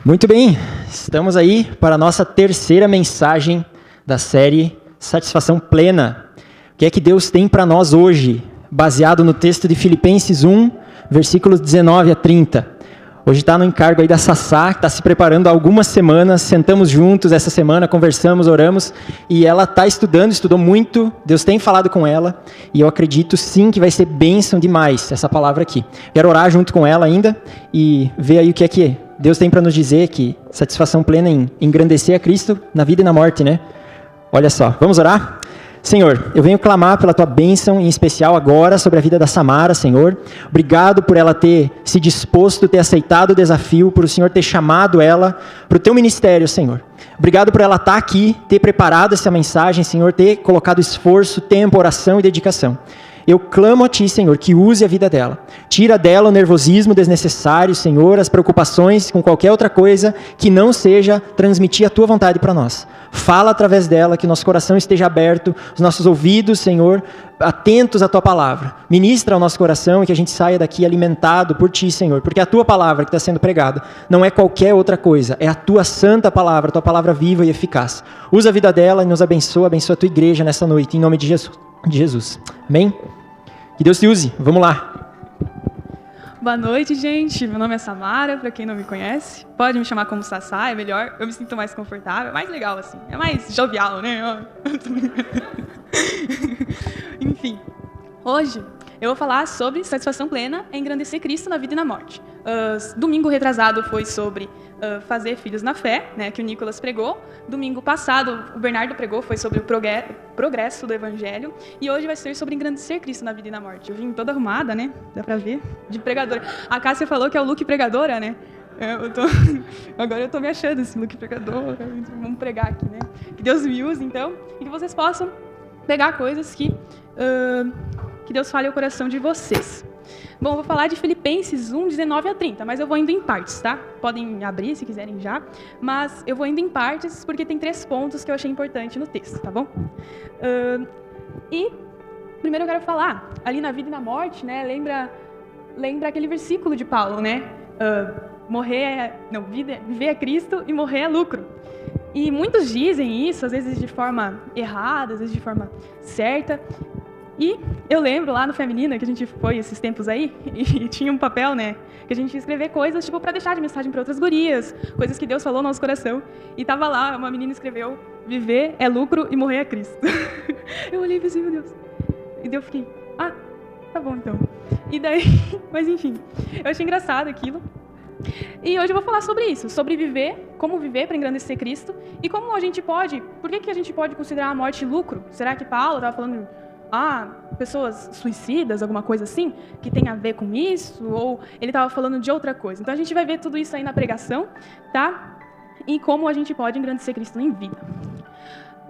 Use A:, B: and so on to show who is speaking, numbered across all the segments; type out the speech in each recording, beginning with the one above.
A: Muito bem, estamos aí para a nossa terceira mensagem da série Satisfação Plena. O que é que Deus tem para nós hoje, baseado no texto de Filipenses 1, versículos 19 a 30. Hoje está no encargo aí da Sassá, que está se preparando há algumas semanas, sentamos juntos essa semana, conversamos, oramos, e ela está estudou muito, Deus tem falado com ela, e eu acredito sim que vai ser bênção demais essa palavra aqui. Quero orar junto com ela ainda e ver aí o que é que Deus tem para nos dizer, que satisfação plena em engrandecer a Cristo na vida e na morte, né? Olha só, vamos orar? Senhor, eu venho clamar pela Tua bênção, em especial agora, sobre a vida da Samara, Senhor. Obrigado por ela ter se disposto, ter aceitado o desafio, por o Senhor ter chamado ela para o Teu ministério, Senhor. Obrigado por ela estar aqui, ter preparado essa mensagem, Senhor, ter colocado esforço, tempo, oração e dedicação. Eu clamo a Ti, Senhor, que use a vida dela. Tira dela o nervosismo desnecessário, Senhor, as preocupações com qualquer outra coisa que não seja transmitir a Tua vontade para nós. Fala através dela, que nosso coração esteja aberto, os nossos ouvidos, Senhor, atentos à Tua palavra. Ministra ao nosso coração e que a gente saia daqui alimentado por Ti, Senhor, porque a Tua palavra que está sendo pregada não é qualquer outra coisa, é a Tua santa palavra, a Tua palavra viva e eficaz. Usa a vida dela e nos abençoa a Tua igreja nessa noite, em nome de Jesus. Amém? Que Deus te use. Vamos lá.
B: Boa noite, gente. Meu nome é Samara, para quem não me conhece. Pode me chamar como Sassá, é melhor. Eu me sinto mais confortável, é mais legal assim. É mais jovial, né? Enfim, hoje eu vou falar sobre satisfação plena em engrandecer Cristo na vida e na morte. Domingo retrasado foi sobre fazer filhos na fé, né, que o Nicolas pregou. Domingo passado, o Bernardo pregou, foi sobre o progresso do Evangelho. E hoje vai ser sobre engrandecer Cristo na vida e na morte. Eu vim toda arrumada, né? Dá pra ver? De pregadora. A Cássia falou que é o look pregadora, né? Agora eu tô me achando esse look pregadora. Vamos pregar aqui, né? Que Deus me use, então, e que vocês possam pegar coisas que Deus fale ao coração de vocês. Bom, eu vou falar de Filipenses 1, 19 a 30, mas eu vou indo em partes, tá? Podem abrir se quiserem já, mas eu vou indo em partes porque tem 3 pontos que eu achei importante no texto, tá bom? E primeiro eu quero falar, ali na vida e na morte, né? Lembra aquele versículo de Paulo, né? Viver é Cristo e morrer é lucro. E muitos dizem isso, às vezes de forma errada, às vezes de forma certa. E eu lembro lá no Feminina, que a gente foi esses tempos aí, e tinha um papel, né, que a gente ia escrever coisas, tipo, para deixar de mensagem para outras gurias, coisas que Deus falou no nosso coração. E tava lá, uma menina escreveu, viver é lucro e morrer é Cristo. Eu olhei e pensei, meu Deus. E daí eu fiquei, tá bom então. E daí, mas enfim, eu achei engraçado aquilo. E hoje eu vou falar sobre isso, sobre viver, como viver para engrandecer Cristo, e como a gente pode, por que a gente pode considerar a morte lucro? Será que Paulo estava falando pessoas suicidas, alguma coisa assim, que tem a ver com isso, ou ele estava falando de outra coisa. Então a gente vai ver tudo isso aí na pregação, tá? E como a gente pode engrandecer Cristo em vida.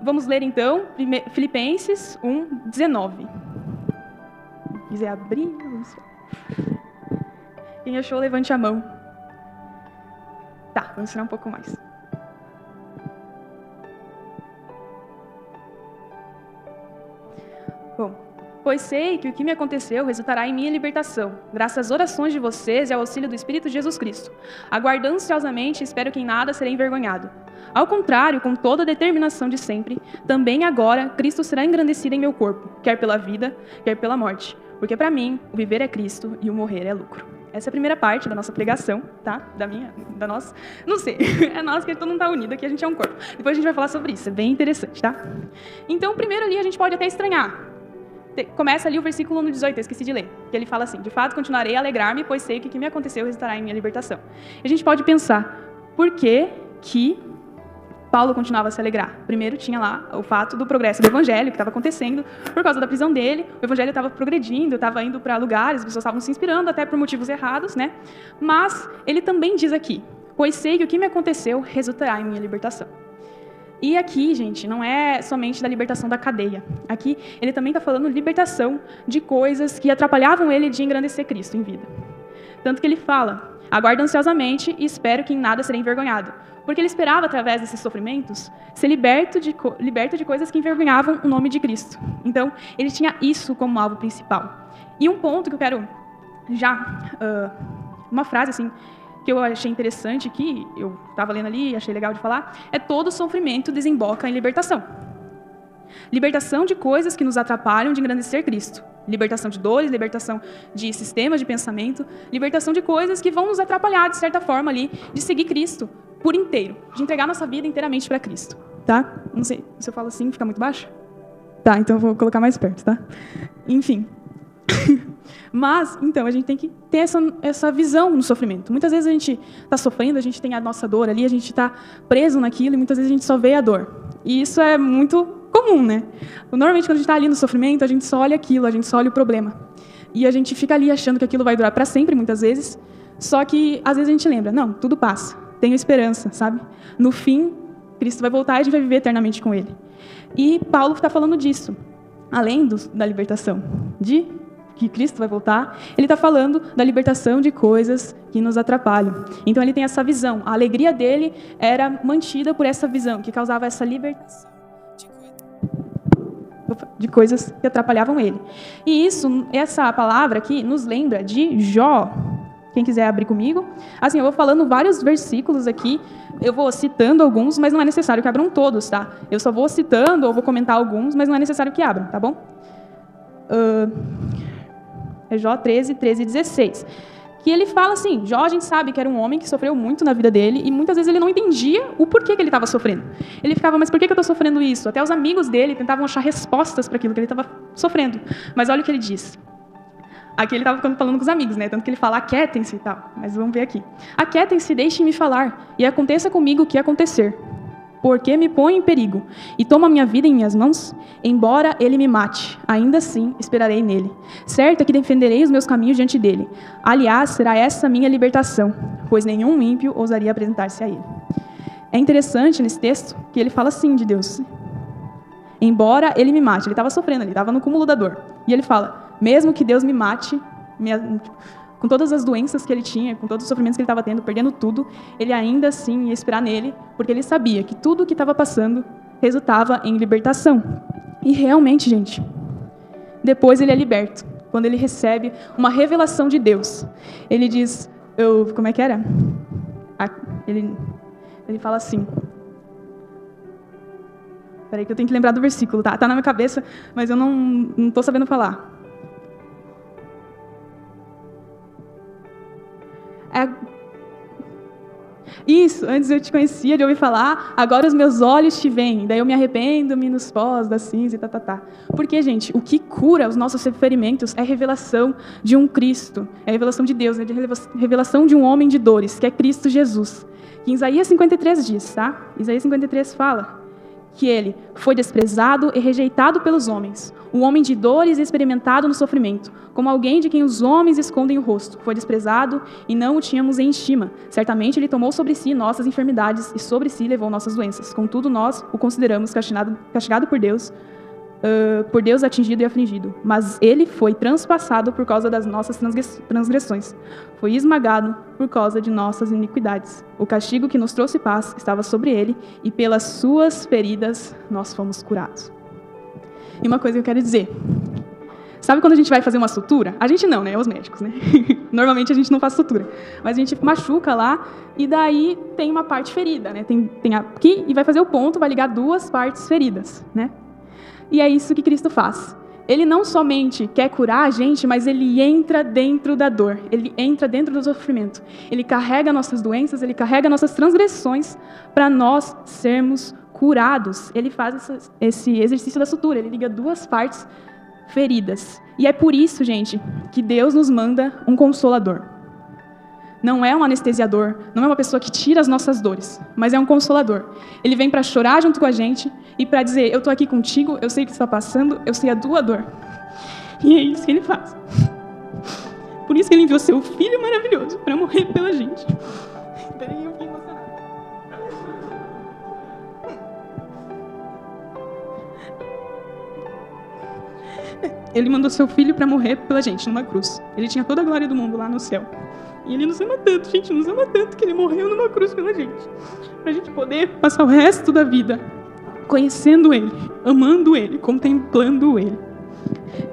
B: Vamos ler então Filipenses 1, 19. Se quiser abrir, vamos ver. Quem achou, levante a mão. Tá, vamos ensinar um pouco mais. Bom, pois sei que o que me aconteceu resultará em minha libertação, graças às orações de vocês e ao auxílio do Espírito de Jesus Cristo. Aguardo ansiosamente, espero que em nada serei envergonhado. Ao contrário, com toda a determinação de sempre, também agora Cristo será engrandecido em meu corpo, quer pela vida, quer pela morte. Porque para mim, o viver é Cristo e o morrer é lucro. Essa é a primeira parte da nossa pregação, tá? Da nossa, não sei, é nossa que todo mundo está unido, aqui a gente é um corpo. Depois a gente vai falar sobre isso, é bem interessante, tá? Então, primeiro ali a gente pode até estranhar. Começa ali o versículo 1, 18, eu esqueci de ler, que ele fala assim, de fato continuarei a alegrar-me, pois sei que o que me aconteceu resultará em minha libertação. E a gente pode pensar, por que Paulo continuava a se alegrar? Primeiro tinha lá o fato do progresso do evangelho que estava acontecendo por causa da prisão dele, o evangelho estava progredindo, estava indo para lugares, as pessoas estavam se inspirando até por motivos errados, né? Mas ele também diz aqui, pois sei que o que me aconteceu resultará em minha libertação. E aqui, gente, não é somente da libertação da cadeia. Aqui, ele também está falando libertação de coisas que atrapalhavam ele de engrandecer Cristo em vida. Tanto que ele fala, aguardo ansiosamente e espero que em nada serei envergonhado. Porque ele esperava, através desses sofrimentos, ser liberto de coisas que envergonhavam o nome de Cristo. Então, ele tinha isso como alvo principal. E um ponto que eu quero uma frase assim, que eu achei interessante aqui, eu estava lendo ali e achei legal de falar, é todo sofrimento desemboca em libertação. Libertação de coisas que nos atrapalham de engrandecer Cristo. Libertação de dores, libertação de sistemas de pensamento, libertação de coisas que vão nos atrapalhar, de certa forma, ali, de seguir Cristo por inteiro, de entregar nossa vida inteiramente para Cristo. Tá? Não sei, se eu falo assim, fica muito baixo? Tá, então eu vou colocar mais perto, tá? Enfim. Mas, então, a gente tem que ter essa visão no sofrimento. Muitas vezes a gente está sofrendo, a gente tem a nossa dor ali, a gente está preso naquilo e muitas vezes a gente só vê a dor. E isso é muito comum, né? Normalmente, quando a gente está ali no sofrimento, a gente só olha aquilo, a gente só olha o problema. E a gente fica ali achando que aquilo vai durar para sempre, muitas vezes. Só que, às vezes, a gente lembra, não, tudo passa. Tenho esperança, sabe? No fim, Cristo vai voltar e a gente vai viver eternamente com Ele. E Paulo está falando disso. Além da libertação de que Cristo vai voltar, ele está falando da libertação de coisas que nos atrapalham. Então, ele tem essa visão. A alegria dele era mantida por essa visão, que causava essa libertação de coisas que atrapalhavam ele. E essa palavra aqui nos lembra de Jó. Quem quiser abrir comigo. Assim, eu vou falando vários versículos aqui, eu vou citando alguns, mas não é necessário que abram todos, tá? Eu só vou citando ou vou comentar alguns, mas não é necessário que abram, tá bom? É Jó 13, 13 e 16. Que ele fala assim, Jó, a gente sabe que era um homem que sofreu muito na vida dele e muitas vezes ele não entendia o porquê que ele estava sofrendo. Ele ficava, mas por que eu estou sofrendo isso? Até os amigos dele tentavam achar respostas para aquilo que ele estava sofrendo. Mas olha o que ele diz. Aqui ele estava falando com os amigos, né? Tanto que ele fala, aquietem-se e tal. Mas vamos ver aqui. Aquietem-se, deixem-me falar, e aconteça comigo o que acontecer. Porque me põe em perigo, e toma minha vida em minhas mãos, embora ele me mate, ainda assim esperarei nele. Certo é que defenderei os meus caminhos diante dele. Aliás, será essa minha libertação, pois nenhum ímpio ousaria apresentar-se a ele. É interessante nesse texto que ele fala assim de Deus. Embora ele me mate, ele estava sofrendo, ele estava no cúmulo da dor. E ele fala, mesmo que Deus me mate, com todas as doenças que ele tinha, com todos os sofrimentos que ele estava tendo, perdendo tudo, ele ainda assim ia esperar nele, porque ele sabia que tudo o que estava passando resultava em libertação. E realmente, gente, depois ele é liberto, quando ele recebe uma revelação de Deus. Ele diz, como é que era? Ele fala assim... Peraí que eu tenho que lembrar do versículo, tá? Tá na minha cabeça, mas eu não estou sabendo falar. Isso, antes eu te conhecia, de ouvir falar, agora os meus olhos te veem, daí eu me arrependo-me nos pós da cinza e tá. Porque, gente, o que cura os nossos ferimentos é a revelação de um Cristo, é a revelação de Deus, é a revelação de um homem de dores, que é Cristo Jesus. Que em Isaías 53 diz, tá? Isaías 53 fala que ele foi desprezado e rejeitado pelos homens, um homem de dores e experimentado no sofrimento, como alguém de quem os homens escondem o rosto. Foi desprezado e não o tínhamos em estima. Certamente ele tomou sobre si nossas enfermidades e sobre si levou nossas doenças. Contudo, nós o consideramos castigado por Deus atingido e afligido. Mas ele foi transpassado por causa das nossas transgressões. Foi esmagado por causa de nossas iniquidades. O castigo que nos trouxe paz estava sobre ele, e pelas suas feridas nós fomos curados. E uma coisa que eu quero dizer. Sabe quando a gente vai fazer uma sutura? A gente não, né? Os médicos, né? Normalmente a gente não faz sutura. Mas a gente machuca lá e daí tem uma parte ferida, né? Tem aqui e vai fazer o ponto, vai ligar duas partes feridas, né? E é isso que Cristo faz. Ele não somente quer curar a gente, mas ele entra dentro da dor. Ele entra dentro do sofrimento. Ele carrega nossas doenças, ele carrega nossas transgressões para nós sermos curados. Ele faz esse exercício da sutura. Ele liga duas partes feridas. E é por isso, gente, que Deus nos manda um consolador. Não é um anestesiador, não é uma pessoa que tira as nossas dores, mas é um consolador. Ele vem para chorar junto com a gente e para dizer, eu estou aqui contigo, eu sei o que está passando, eu sei a tua dor. E é isso que ele faz. Por isso que ele enviou seu Filho maravilhoso para morrer pela gente. Peraí, eu fiquei emocionada. Ele mandou seu Filho para morrer pela gente numa cruz. Ele tinha toda a glória do mundo lá no céu. E ele nos ama tanto, gente, nos ama tanto que ele morreu numa cruz pela gente. Pra gente poder passar o resto da vida conhecendo ele, amando ele, contemplando ele.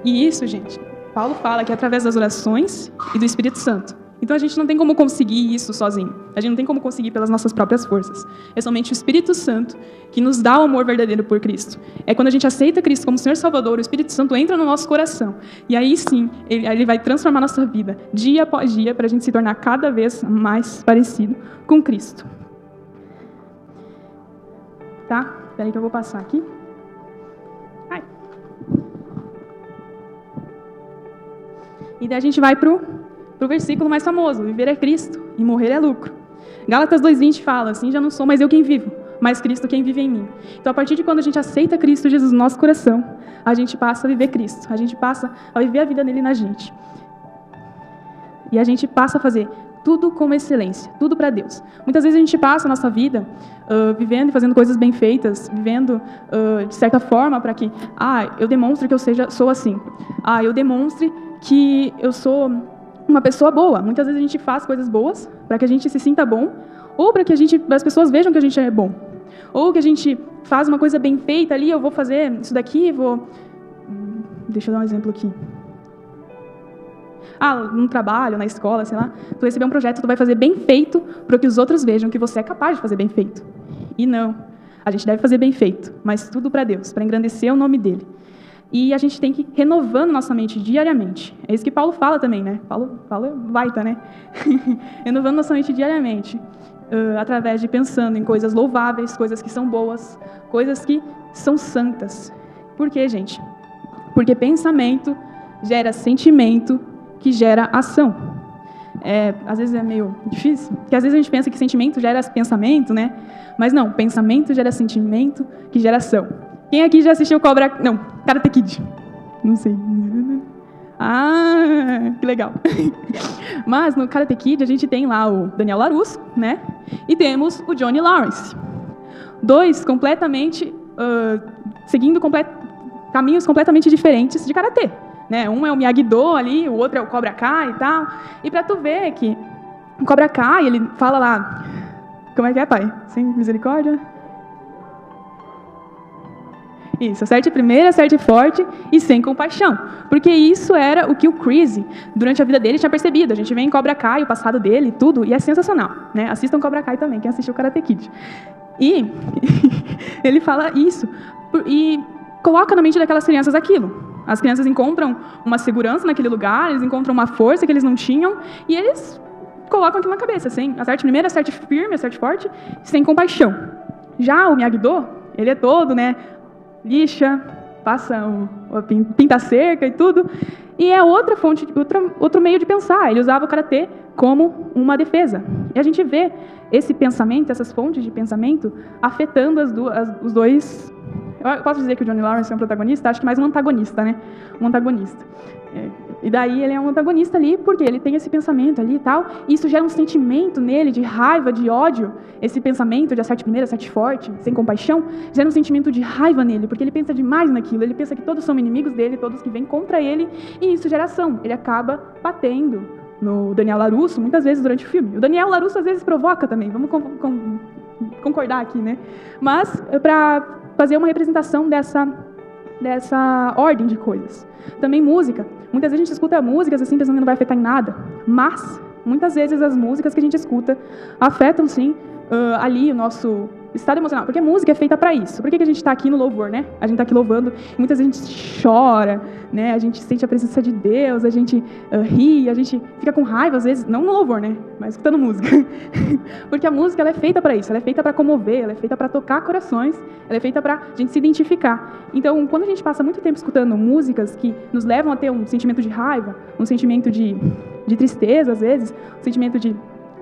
B: E isso, gente, Paulo fala que é através das orações e do Espírito Santo. Então a gente não tem como conseguir isso sozinho. A gente não tem como conseguir pelas nossas próprias forças. É somente o Espírito Santo que nos dá o amor verdadeiro por Cristo. É quando a gente aceita Cristo como Senhor Salvador, o Espírito Santo entra no nosso coração. E aí sim, ele vai transformar nossa vida, dia após dia, para a gente se tornar cada vez mais parecido com Cristo. Tá? Espera aí que eu vou passar aqui. Ai. E daí a gente vai pro versículo mais famoso: viver é Cristo e morrer é lucro. Gálatas 2:20 fala: assim já não sou mais eu quem vivo, mas Cristo quem vive em mim. Então, a partir de quando a gente aceita Cristo Jesus no nosso coração, a gente passa a viver Cristo, a gente passa a viver a vida dele na gente. E a gente passa a fazer tudo com excelência, tudo para Deus. Muitas vezes a gente passa a nossa vida vivendo e fazendo coisas bem feitas, vivendo de certa forma para que eu demonstre que eu sou assim. Eu demonstre que eu sou uma pessoa boa. Muitas vezes a gente faz coisas boas para que a gente se sinta bom, ou para que as pessoas vejam que a gente é bom. Ou que a gente faz uma coisa bem feita ali, eu vou fazer isso daqui, Deixa eu dar um exemplo aqui. No trabalho, na escola, sei lá, tu receber um projeto, tu vai fazer bem feito para que os outros vejam que você é capaz de fazer bem feito. E não, a gente deve fazer bem feito, mas tudo para Deus, para engrandecer o nome dele. E a gente tem que ir renovando nossa mente diariamente. É isso que Paulo fala também, né? Paulo é baita, né? Renovando nossa mente diariamente, através de pensando em coisas louváveis, coisas que são boas, coisas que são santas. Por quê, gente? Porque pensamento gera sentimento, que gera ação. Às vezes é meio difícil, porque às vezes a gente pensa que sentimento gera pensamento, né? Mas não, pensamento gera sentimento, que gera ação. Quem aqui já assistiu Karate Kid? Não sei. Que legal. Mas no Karate Kid a gente tem lá o Daniel LaRusso, né? E temos o Johnny Lawrence. Dois completamente seguindo caminhos completamente diferentes de karatê. Né? Um é o Miyagi-Do ali, o outro é o Cobra Kai e tal. E pra tu ver que o Cobra Kai, ele fala lá... Como é que é, pai? Sem misericórdia? Isso, acerte primeiro, acerte forte e sem compaixão. Porque isso era o que o Chris, durante a vida dele, tinha percebido. A gente vê em Cobra Kai o passado dele e tudo, e é sensacional. Né? Assistam Cobra Kai também, quem assistiu Karate Kid. E ele fala isso. E coloca na mente daquelas crianças aquilo. As crianças encontram uma segurança naquele lugar, eles encontram uma força que eles não tinham, e eles colocam aquilo na cabeça, assim, acerte primeiro, acerte firme, acerte forte, sem compaixão. Já o Miyagi-Do, ele é todo, né, lixa, pinta a cerca e tudo, e é outra fonte, outro meio de pensar. Ele usava o karatê como uma defesa. E a gente vê esse pensamento, essas fontes de pensamento, afetando os dois. Eu posso dizer que o Johnny Lawrence é um protagonista? Acho que mais um antagonista, né? Um antagonista. E daí ele é um antagonista ali porque ele tem esse pensamento ali e tal, e isso gera um sentimento nele de raiva, de ódio. Esse pensamento de acerte primeiro, acerte forte, sem compaixão, gera um sentimento de raiva nele, porque ele pensa demais naquilo, ele pensa que todos são inimigos dele, todos que vêm contra ele, e isso gera ação. Ele acaba batendo no Daniel LaRusso muitas vezes durante o filme. O Daniel LaRusso às vezes provoca também, vamos concordar aqui, né? Mas para fazer uma representação dessa ordem de coisas. Também música. Muitas vezes a gente escuta músicas assim pensando que não vai afetar em nada, mas muitas vezes as músicas que a gente escuta afetam sim ali o nosso estado emocional, porque a música é feita para isso. Por que a gente está aqui no louvor, né? A gente está aqui louvando, e muitas vezes a gente chora, né? A gente sente a presença de Deus, a gente ri, a gente fica com raiva às vezes, não no louvor, né? Mas escutando música. Porque a música ela é feita para isso, ela é feita para comover, ela é feita para tocar corações, ela é feita para a gente se identificar. Então, quando a gente passa muito tempo escutando músicas que nos levam a ter um sentimento de raiva, um sentimento de tristeza às vezes, um sentimento de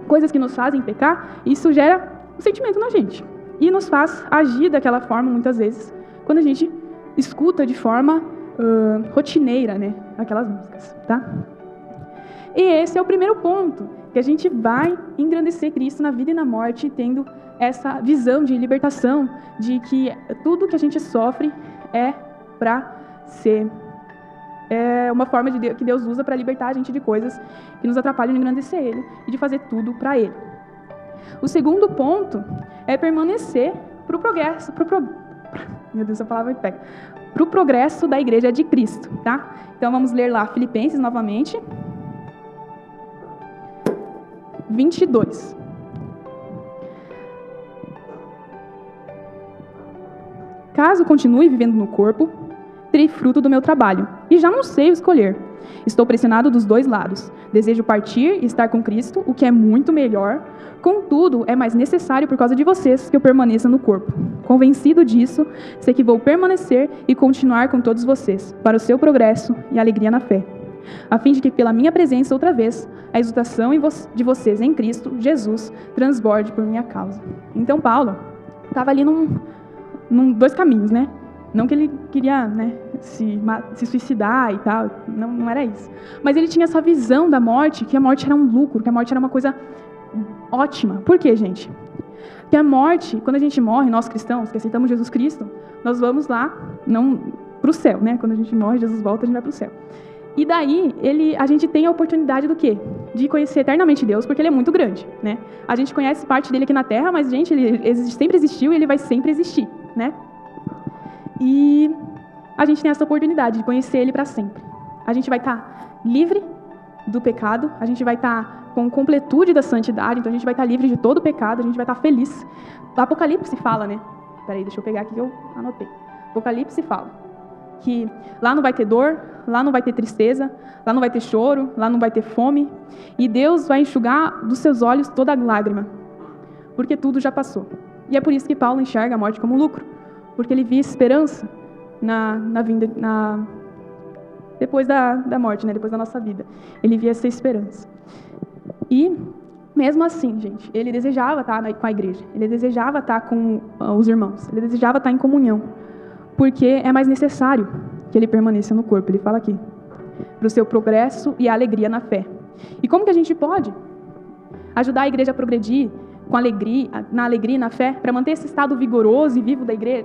B: coisas que nos fazem pecar, isso gera um sentimento na gente. E nos faz agir daquela forma, muitas vezes, quando a gente escuta de forma rotineira, né, aquelas músicas, tá? E esse é o primeiro ponto, que a gente vai engrandecer Cristo na vida e na morte, tendo essa visão de libertação, de que tudo que a gente sofre é para ser uma forma que Deus usa para libertar a gente de coisas que nos atrapalham de engrandecer Ele e de fazer tudo para Ele. O segundo ponto é permanecer para o progresso, meu Deus, a palavra me pega, para o progresso da Igreja de Cristo, tá? Então vamos ler lá Filipenses novamente. 22. Caso continue vivendo no corpo, terei fruto do meu trabalho, e já não sei o escolher. Estou pressionado dos dois lados. Desejo partir e estar com Cristo, o que é muito melhor. Contudo, é mais necessário por causa de vocês que eu permaneça no corpo. Convencido disso, sei que vou permanecer e continuar com todos vocês, para o seu progresso e alegria na fé, a fim de que pela minha presença outra vez, a exultação de vocês em Cristo Jesus transborde por minha causa. Então Paulo estava ali dois caminhos, né? Não que ele queria, né, se suicidar e tal, não era isso. Mas ele tinha essa visão da morte, que a morte era um lucro, que a morte era uma coisa ótima. Por quê, gente? Porque a morte, quando a gente morre, nós cristãos, que aceitamos Jesus Cristo, nós vamos lá, não para o céu, né? Quando a gente morre, Jesus volta, a gente vai para o céu. E daí, a gente tem a oportunidade do quê? De conhecer eternamente Deus, porque Ele é muito grande, né? A gente conhece parte dele aqui na Terra, mas, gente, Ele sempre existiu e Ele vai sempre existir, né? E a gente tem essa oportunidade de conhecer Ele para sempre. A gente vai estar livre do pecado, a gente vai estar com completude da santidade, então a gente vai estar livre de todo o pecado, a gente vai estar feliz. O Apocalipse fala, né? Peraí, deixa eu pegar aqui que eu anotei. Apocalipse fala que lá não vai ter dor, lá não vai ter tristeza, lá não vai ter choro, lá não vai ter fome, e Deus vai enxugar dos seus olhos toda lágrima, porque tudo já passou. E é por isso que Paulo enxerga a morte como lucro, porque ele via esperança na vinda, depois da morte, né? Depois da nossa vida. Ele via essa esperança. E, mesmo assim, gente, ele desejava estar com a igreja, ele desejava estar com os irmãos, ele desejava estar em comunhão, porque é mais necessário que ele permaneça no corpo, ele fala aqui, para o seu progresso e a alegria na fé. E como que a gente pode ajudar a igreja a progredir com alegria, na alegria e na fé, para manter esse estado vigoroso e vivo da igreja,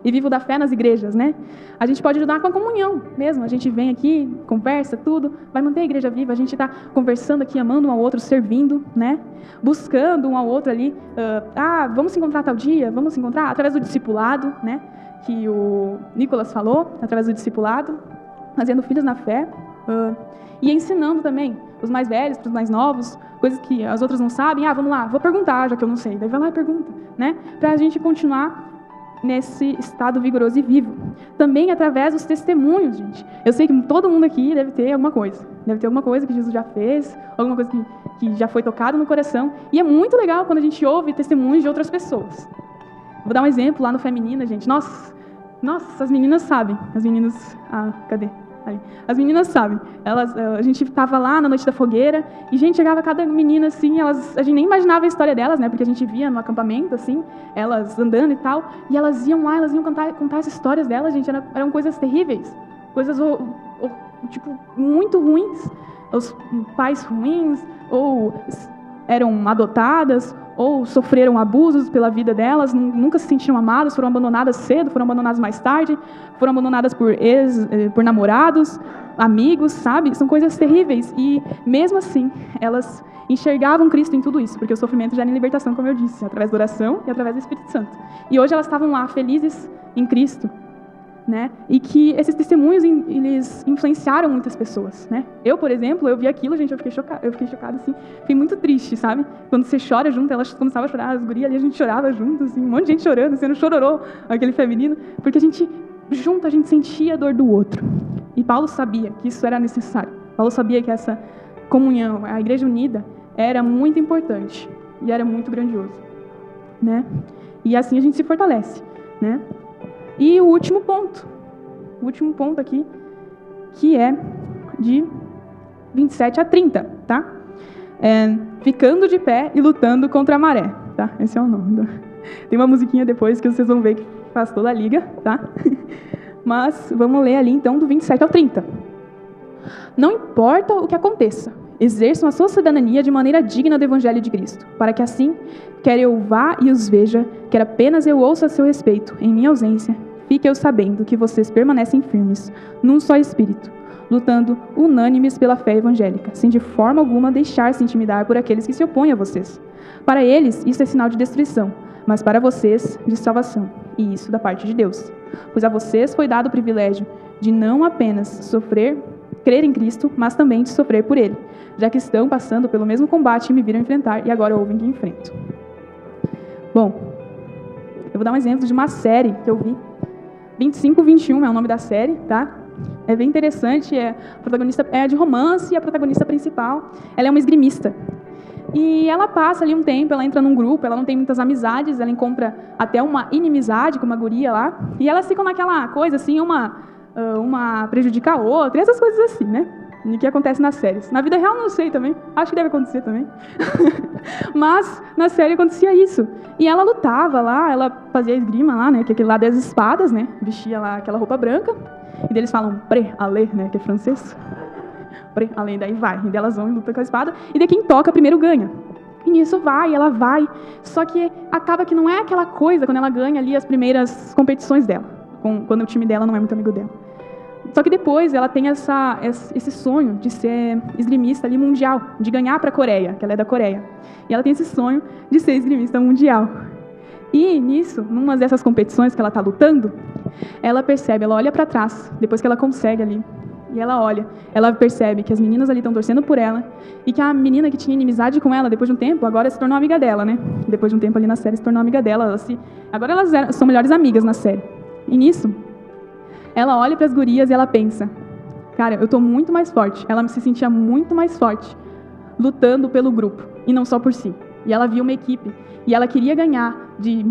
B: e vivo da fé nas igrejas, né? A gente pode ajudar com a comunhão mesmo. A gente vem aqui, conversa, tudo, vai manter a igreja viva. A gente está conversando aqui, amando um ao outro, servindo, né? Buscando um ao outro ali. Vamos se encontrar tal dia? Vamos se encontrar? Através do discipulado, né? Que o Nicolas falou, através do discipulado, fazendo filhos na fé. E ensinando também os mais velhos para os mais novos, coisas que as outras não sabem. Vamos lá, vou perguntar, já que eu não sei. Daí vai lá e pergunta, né? Para a gente continuar nesse estado vigoroso e vivo. Também através dos testemunhos, gente. Eu sei que todo mundo aqui deve ter alguma coisa. Deve ter alguma coisa que Jesus já fez, alguma coisa que já foi tocado no coração. E é muito legal quando a gente ouve testemunhos de outras pessoas. Vou dar um exemplo lá no Feminina, gente. Nossa, as meninas sabem. As meninas... cadê? Ali. As meninas sabem. A gente estava lá na noite da fogueira e, gente, chegava cada menina assim, a gente nem imaginava a história delas, né? Porque a gente via no acampamento, assim, elas andando e tal, e elas iam lá, elas iam contar as histórias delas, gente, eram coisas terríveis, coisas, tipo, muito ruins, os pais ruins, ou eram adotadas, ou sofreram abusos pela vida delas, nunca se sentiram amadas, foram abandonadas cedo, foram abandonadas mais tarde, foram abandonadas por namorados, amigos, sabe? São coisas terríveis. E, mesmo assim, elas enxergavam Cristo em tudo isso, porque o sofrimento gera libertação, como eu disse, através da oração e através do Espírito Santo. E hoje elas estavam lá, felizes em Cristo, né? E que esses testemunhos, eles influenciaram muitas pessoas, né? Eu, por exemplo, eu vi aquilo, gente, eu fiquei chocada, assim, fiquei muito triste, sabe? Quando você chora junto, elas começavam a chorar, as gurias ali, a gente chorava junto, assim, um monte de gente chorando, sendo chororô, aquele feminino, porque a gente sentia a dor do outro. E Paulo sabia que isso era necessário. Paulo sabia que essa comunhão, a igreja unida, era muito importante e era muito grandioso, né? E assim a gente se fortalece, né? E o último ponto aqui, que é de 27 a 30, tá? Ficando de pé e lutando contra a maré, tá? Esse é o nome. Tem uma musiquinha depois que vocês vão ver que faz toda a liga, tá? Mas vamos ler ali então do 27 ao 30. Não importa o que aconteça, exerçam a sua cidadania de maneira digna do Evangelho de Cristo, para que assim, quer eu vá e os veja, quer apenas eu ouça a seu respeito, em minha ausência, fique eu sabendo que vocês permanecem firmes, num só espírito, lutando unânimes pela fé evangélica, sem de forma alguma deixar-se intimidar por aqueles que se opõem a vocês. Para eles, isso é sinal de destruição, mas para vocês, de salvação, e isso da parte de Deus. Pois a vocês foi dado o privilégio de não apenas sofrer crer em Cristo, mas também de sofrer por Ele, já que estão passando pelo mesmo combate e me viram enfrentar, e agora ouvem que enfrento. Bom, eu vou dar um exemplo de uma série que eu vi. 25-21 é o nome da série, tá? É bem interessante, a protagonista é de romance e a protagonista principal, ela é uma esgrimista. E ela passa ali um tempo, ela entra num grupo, ela não tem muitas amizades, ela encontra até uma inimizade com uma guria lá, e elas ficam naquela coisa assim, uma prejudica a outra, e essas coisas assim, né? E que acontece nas séries. Na vida real não sei também, acho que deve acontecer também. Mas na série acontecia isso. E ela lutava lá, ela fazia esgrima lá, né, que é aquele lá das espadas, né, vestia lá aquela roupa branca, e deles falam pré-alé, né, que é francês. Pré-alé, daí vai, e delas vão e lutam com a espada, e daí quem toca primeiro ganha. E nisso ela vai, só que acaba que não é aquela coisa quando ela ganha ali as primeiras competições dela, quando o time dela não é muito amigo dela. Só que depois ela tem esse sonho de ser esgrimista ali mundial, de ganhar para a Coreia, que ela é da Coreia. E ela tem esse sonho de ser esgrimista mundial. E nisso, numa dessas competições que ela está lutando, ela percebe, ela olha para trás, depois que ela consegue ali, e ela olha, ela percebe que as meninas ali estão torcendo por ela, e que a menina que tinha inimizade com ela, depois de um tempo, agora se tornou amiga dela, né? Depois de um tempo ali na série, se tornou amiga dela. Agora elas são melhores amigas na série. E nisso, ela olha para as gurias e ela pensa, cara, eu estou muito mais forte. Ela se sentia muito mais forte lutando pelo grupo, e não só por si. E ela via uma equipe, e ela queria ganhar de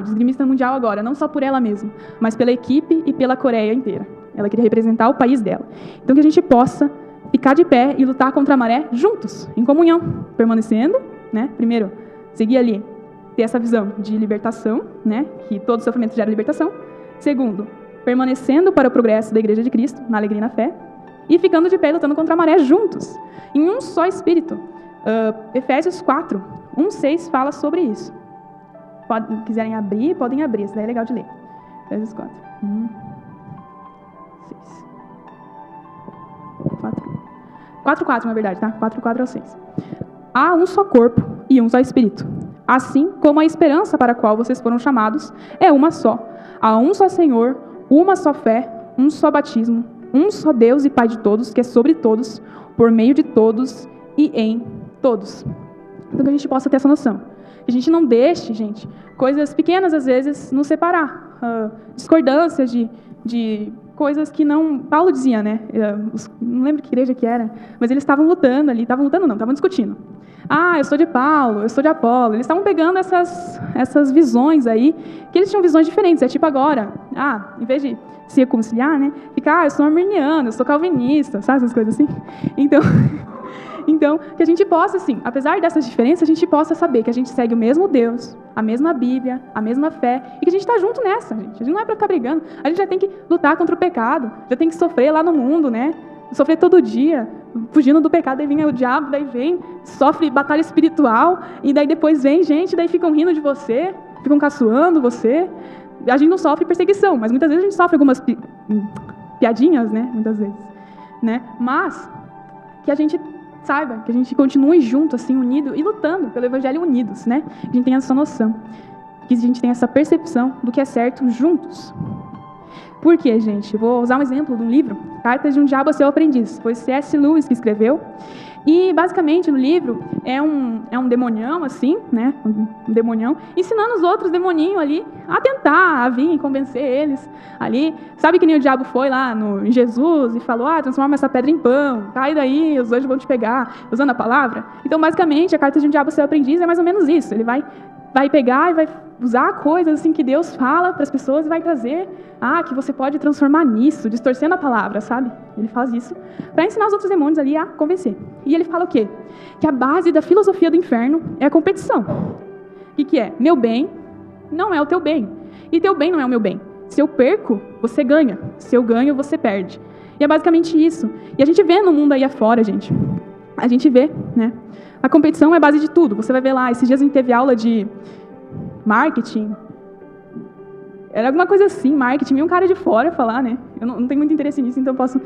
B: esgrimista mundial agora, não só por ela mesma, mas pela equipe e pela Coreia inteira. Ela queria representar o país dela. Então que a gente possa ficar de pé e lutar contra a maré juntos, em comunhão, permanecendo, né? Primeiro, seguir ali, ter essa visão de libertação, né? Que todo sofrimento gera libertação. Segundo, permanecendo para o progresso da Igreja de Cristo, na alegria e na fé, e ficando de pé lutando contra a maré juntos, em um só espírito. Efésios 4, 1-6 fala sobre isso. Quiserem abrir, podem abrir, isso daí é legal de ler. Efésios 4, 6. 4, na verdade, tá? 4 ao 6. Há um só corpo e um só espírito. Assim como a esperança para a qual vocês foram chamados é uma só. Há um só Senhor, uma só fé, um só batismo, um só Deus e Pai de todos, que é sobre todos, por meio de todos e em todos. Então que a gente possa ter essa noção. Que a gente não deixe, gente, coisas pequenas às vezes nos separar. Discordâncias de coisas que não... Paulo dizia, né? Não lembro que igreja que era, mas eles estavam lutando ali, estavam discutindo. Eu sou de Paulo, eu sou de Apolo. Eles estavam pegando essas visões aí, que eles tinham visões diferentes. É tipo agora, em vez de se reconciliar, né? Fica, eu sou arminiano, eu sou calvinista, sabe essas coisas assim? Então, que a gente possa, assim, apesar dessas diferenças, a gente possa saber que a gente segue o mesmo Deus, a mesma Bíblia, a mesma fé, e que a gente está junto nessa, gente. A gente não é para ficar brigando, a gente já tem que lutar contra o pecado, já tem que sofrer lá no mundo, né? Sofrer todo dia, fugindo do pecado, daí vem o diabo, daí vem, sofre batalha espiritual, e daí depois vem gente, daí ficam rindo de você, ficam caçoando você. A gente não sofre perseguição, mas muitas vezes a gente sofre algumas piadinhas, né? Muitas vezes, né? Mas que a gente saiba, que a gente continue junto, assim, unido e lutando pelo Evangelho unidos, né? A gente tem essa noção, que a gente tem essa percepção do que é certo juntos. Por quê, gente? Vou usar um exemplo de um livro, Cartas de um Diabo a Seu Aprendiz. Foi C.S. Lewis que escreveu. E, basicamente, no livro, é um demonião, assim, né? Um demonião, ensinando os outros demoninhos ali a tentar, a vir e convencer eles ali. Sabe que nem o diabo foi lá em Jesus e falou, transforma essa pedra em pão, cai daí, os anjos vão te pegar, usando a palavra. Então, basicamente, a Carta de um Diabo a Seu Aprendiz é mais ou menos isso. Ele vai pegar e vai usar coisas assim que Deus fala para as pessoas e vai trazer, que você pode transformar nisso, distorcendo a palavra, sabe? Ele faz isso para ensinar os outros demônios ali a convencer. E ele fala o quê? Que a base da filosofia do inferno é a competição. O que é? Meu bem não é o teu bem. E teu bem não é o meu bem. Se eu perco, você ganha. Se eu ganho, você perde. E é basicamente isso. E a gente vê no mundo aí afora, gente. A gente vê, né? A competição é a base de tudo. Você vai ver lá, esses dias a gente teve aula de marketing. Era alguma coisa assim, marketing, meio um cara de fora falar, né? Eu não tenho muito interesse nisso, então posso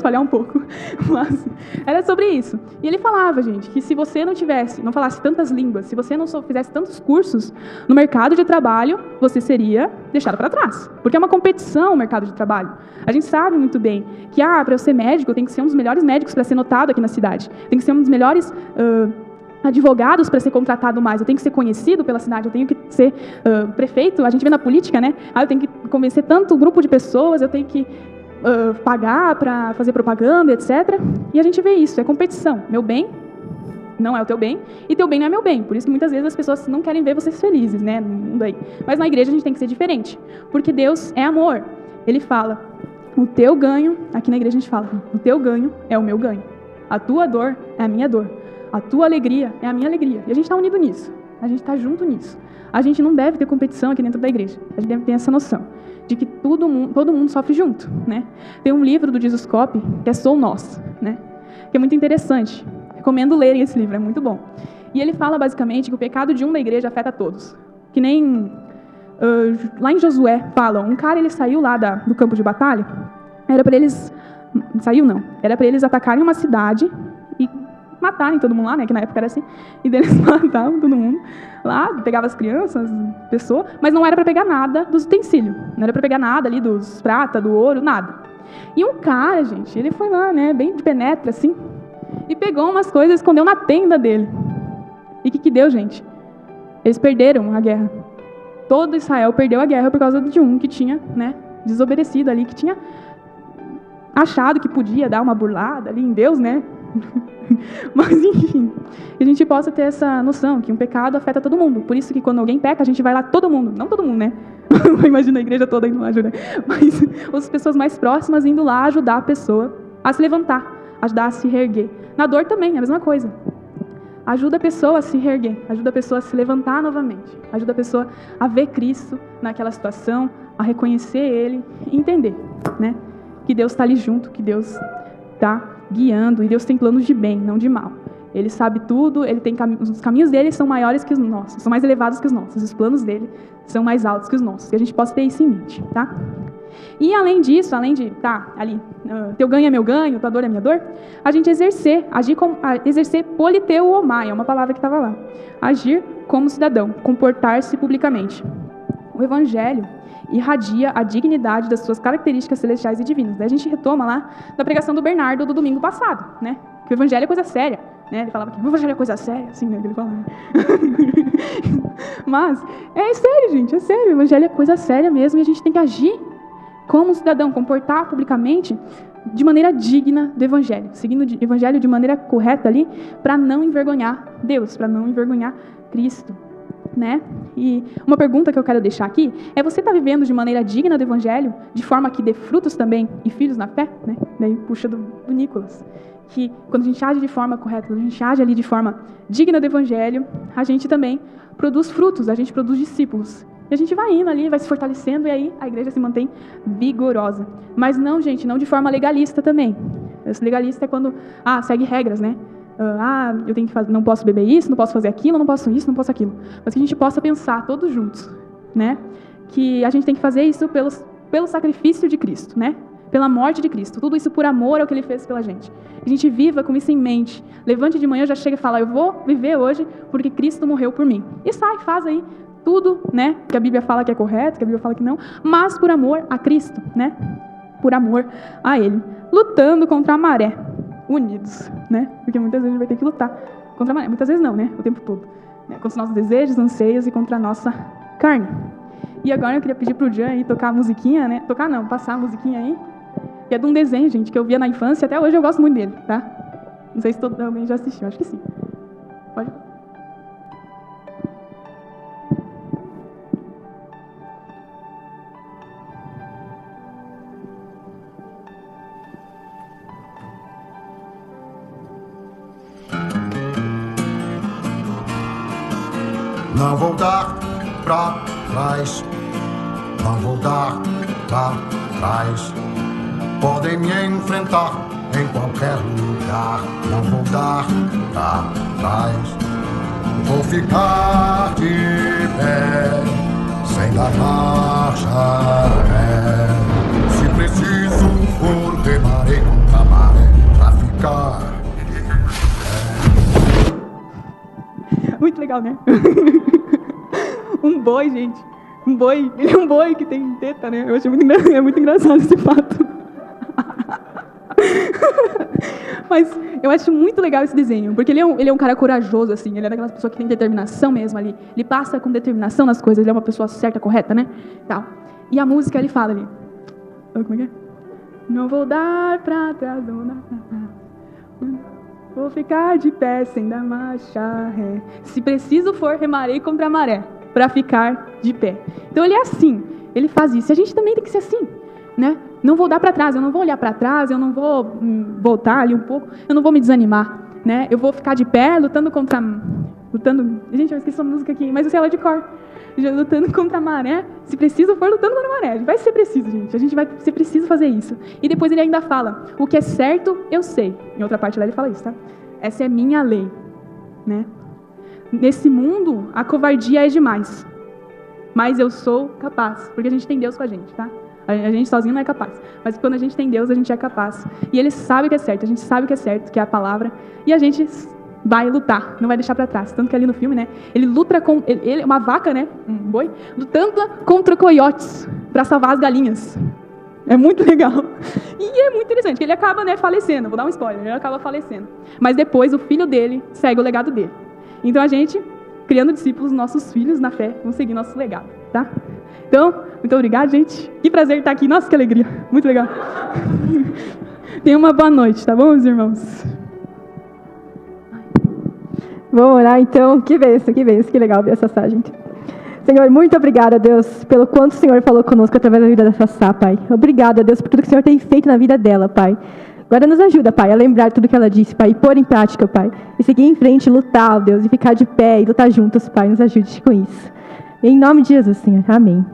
B: falhar um pouco. Mas era sobre isso. E ele falava, gente, que se você não falasse tantas línguas, se você não fizesse tantos cursos no mercado de trabalho, você seria deixado para trás. Porque é uma competição o mercado de trabalho. A gente sabe muito bem que, para eu ser médico, eu tenho que ser um dos melhores médicos para ser notado aqui na cidade. Tem que ser um dos melhores advogados para ser contratado mais, eu tenho que ser conhecido pela cidade, eu tenho que ser prefeito, a gente vê na política, né? Eu tenho que convencer tanto grupo de pessoas, eu tenho que pagar para fazer propaganda, etc. E a gente vê isso, é competição. Meu bem não é o teu bem, e teu bem não é meu bem. Por isso que muitas vezes as pessoas não querem ver vocês felizes, né? No mundo aí. Mas na igreja a gente tem que ser diferente, porque Deus é amor. Ele fala, o teu ganho, aqui na igreja a gente fala, o teu ganho é o meu ganho. A tua dor é a minha dor. A tua alegria é a minha alegria. E a gente está unido nisso. A gente está junto nisso. A gente não deve ter competição aqui dentro da igreja. A gente deve ter essa noção de que todo mundo sofre junto, né? Tem um livro do Jesus Cop que é Sou Nós, né? Que é muito interessante. Recomendo lerem esse livro, é muito bom. E ele fala basicamente que o pecado de um da igreja afeta todos. Que nem lá em Josué falam, um cara ele saiu lá do campo de batalha, era para eles... Saiu não. Era para eles atacarem uma cidade e matarem todo mundo lá, né? Que na época era assim. E eles matavam todo mundo lá, pegavam as crianças, pessoas, mas não era para pegar nada dos utensílios. Não era para pegar nada ali dos prata, do ouro, nada. E um cara, gente, ele foi lá, né? Bem de penetra, assim, e pegou umas coisas e escondeu na tenda dele. E o que deu, gente? Eles perderam a guerra. Todo Israel perdeu a guerra por causa de um que tinha, né? Desobedecido ali, que tinha achado que podia dar uma burlada ali em Deus, né? Mas, enfim, que a gente possa ter essa noção que um pecado afeta todo mundo. Por isso que quando alguém peca, a gente vai lá todo mundo. Não todo mundo, né? Imagina a igreja toda indo lá ajudar. Mas as pessoas mais próximas indo lá ajudar a pessoa a se levantar, ajudar a se reerguer. Na dor também, é a mesma coisa. Ajuda a pessoa a se reerguer, ajuda a pessoa a se levantar novamente, ajuda a pessoa a ver Cristo naquela situação, a reconhecer Ele e entender, né? Que Deus está ali junto, que Deus está guiando, e Deus tem planos de bem, não de mal. Ele sabe tudo, ele tem os caminhos dele são maiores que os nossos, são mais elevados que os nossos, os planos dele são mais altos que os nossos, que a gente possa ter isso em mente, tá? E além disso, além de ali, teu ganho é meu ganho, tua dor é minha dor, a gente exercer politeuomai, é uma palavra que estava lá, agir como cidadão, comportar-se publicamente. O Evangelho irradia a dignidade das suas características celestiais e divinas. Daí a gente retoma lá da pregação do Bernardo do domingo passado, né? Que o Evangelho é coisa séria, né? Ele falava que o Evangelho é coisa séria, assim, né? Que ele falava. Mas é sério, gente, é sério. O Evangelho é coisa séria mesmo e a gente tem que agir como cidadão, comportar publicamente de maneira digna do Evangelho, seguindo o Evangelho de maneira correta ali, para não envergonhar Deus, para não envergonhar Cristo, né? E uma pergunta que eu quero deixar aqui é: você está vivendo de maneira digna do Evangelho, de forma que dê frutos também e filhos na fé, né? Daí puxa do Nicolas, que quando a gente age de forma correta, quando a gente age ali de forma digna do Evangelho, a gente também produz frutos, a gente produz discípulos. E a gente vai indo ali, vai se fortalecendo, e aí a igreja se mantém vigorosa. Mas não, gente, não de forma legalista também. Esse legalista é quando, segue regras, né? Eu tenho que fazer, não posso beber isso, não posso fazer aquilo, não posso isso, não posso aquilo. Mas que a gente possa pensar todos juntos, né? Que a gente tem que fazer isso pelo sacrifício de Cristo, né? Pela morte de Cristo. Tudo isso por amor ao que Ele fez pela gente. Que a gente viva com isso em mente. Levante de manhã, já chega e fala: eu vou viver hoje porque Cristo morreu por mim. E faz aí tudo, né? Que a Bíblia fala que é correto, que a Bíblia fala que não, mas por amor a Cristo, né? Por amor a Ele. Lutando contra a maré. Unidos, né? Porque muitas vezes a gente vai ter que lutar contra a maré. Muitas vezes não, né? O tempo todo. Né? Contra os nossos desejos, anseios e contra a nossa carne. E agora eu queria pedir pro Jean aí tocar a musiquinha, né? Tocar não, passar a musiquinha aí. Que é de um desenho, gente, que eu via na infância. Até hoje eu gosto muito dele, tá? Não sei se alguém já assistiu, acho que sim. Pode?
C: Não vou dar pra trás, não vou dar pra trás. Podem me enfrentar em qualquer lugar, não vou dar pra trás. Vou ficar de pé, sem dar marcha maré. Se preciso for, remarei contra a maré pra ficar.
B: Muito legal, né? Um boi, gente. Um boi. Ele é um boi que tem teta, né? Eu acho muito engraçado esse fato. Mas eu acho muito legal esse desenho, porque ele é um cara corajoso, assim. Ele é daquelas pessoas que tem determinação mesmo ali. Ele passa com determinação nas coisas. Ele é uma pessoa certa, correta, né? Tal. E a música, ele fala ali. Como é que é? Não vou dar pra trás, não vou dar pra trás. Vou ficar de pé sem dar marcha ré. Se preciso for, remarei contra a maré pra ficar de pé. Então ele é assim. Ele faz isso. E a gente também tem que ser assim, né? Não vou dar para trás, eu não vou olhar para trás, eu não vou voltar ali um pouco, eu não vou me desanimar, né? Eu vou ficar de pé, lutando... Gente, eu esqueci a música aqui, mas eu sei ela de cor. Lutando contra a maré, se preciso for, lutando contra a maré. Vai ser preciso, gente, a gente vai ser preciso fazer isso. E depois ele ainda fala, o que é certo, eu sei. Em outra parte lá ele fala isso, tá? Essa é minha lei, né? Nesse mundo, a covardia é demais, mas eu sou capaz, porque a gente tem Deus com a gente, tá? A gente sozinho não é capaz. Mas quando a gente tem Deus, a gente é capaz. E Ele sabe o que é certo. A gente sabe o que é certo, que é a palavra. E a gente vai lutar. Não vai deixar para trás. Tanto que ali no filme, né? Ele luta com... Ele, uma vaca, né? Um boi. Lutando contra coiotes para salvar as galinhas. É muito legal. E é muito interessante. Ele acaba, né, falecendo. Vou dar um spoiler. Ele acaba falecendo. Mas depois o filho dele segue o legado dele. Então a gente, criando discípulos, nossos filhos na fé, vão seguir nosso legado. Tá? Então, muito obrigado, gente. Que prazer estar aqui. Nossa, que alegria. Muito legal. Tenha uma boa noite, tá bom, meus irmãos?
D: Vamos orar, então. Que bênção, que legal ver essa passagem. Senhor, muito obrigada, Deus, pelo quanto o Senhor falou conosco através da vida da Sassá, Pai. Obrigada, Deus, por tudo que o Senhor tem feito na vida dela, Pai. Agora nos ajuda, Pai, a lembrar tudo que ela disse, Pai, e pôr em prática, Pai. E seguir em frente, lutar, Deus, e ficar de pé e lutar juntos, Pai. Nos ajude com isso. Em nome de Jesus, Senhor. Amém.